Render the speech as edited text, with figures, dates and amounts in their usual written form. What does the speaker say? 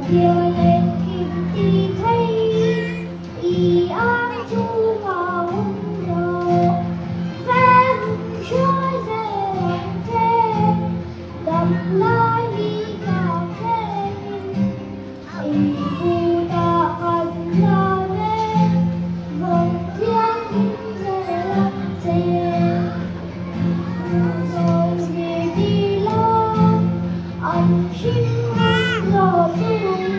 Chiều lên kim ti thấy y áng chu vào đầu phép chúa dễ lòng thế đập lá y cà phê y bu ta ăn la lê vòng thiên dễ lòng thế rồi về đi lo anh xin rồi